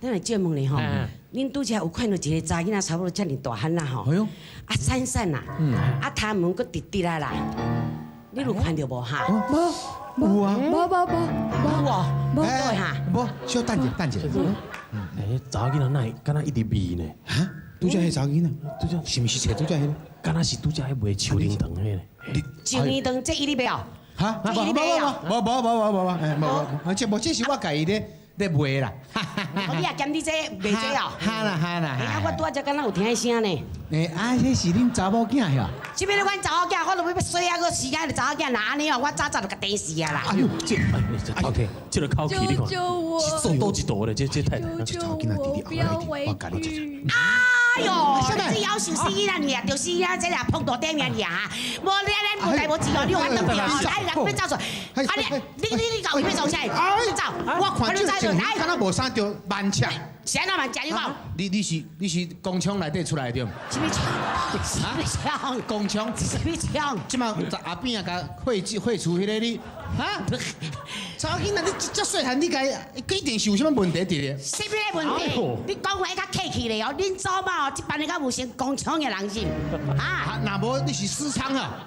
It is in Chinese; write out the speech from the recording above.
咱来借问你吼，恁拄则有看到一个查囡仔，差不多遮尔大汉啦吼。哎呦，啊闪闪啦，啊头毛搁直直啊啦，你有看到无哈？无啊，有哦，无对哈。无，小等者，等者。哎，查囡仔那敢若一直味呢？哈，拄则迄查囡仔，拄则是毋是找拄则迄个？敢若是拄则迄卖秋铃糖迄个。就年灯这一粒表，哈，这一粒表，无，这是我家己咧卖啦。你也兼你这卖这哦。哈啦。哎呀，我拄仔才敢若有听声呢。诶，啊，迄是恁查某囝呀？这边咧，阮查某囝，我都要洗啊，个时间就查某囝，那安尼哦，我早就甲电视啊啦。哎呦，这个口气你看，是做多一道咧，这太太。查囡仔弟弟，我教你一哎呦，你要求死啦你啊，就是啊，这俩碰到顶面你啊，无你无代无志哦，你有法当掉哦，来人要走出，啊你搞伊要走起来，走，我看这情形，敢若无啥着慢车。谁那慢吃你讲？你是工厂内底出来的对？什么枪？工厂？什么枪？即马阿扁啊，甲废除迄个你，哈？查囡仔，你这细汉，你该一定是有啥物问题伫咧？什么问题？你讲话较客气咧哦，恁祖妈哦，这班你敢有成工厂的人是？啊？那无你是私娼啊？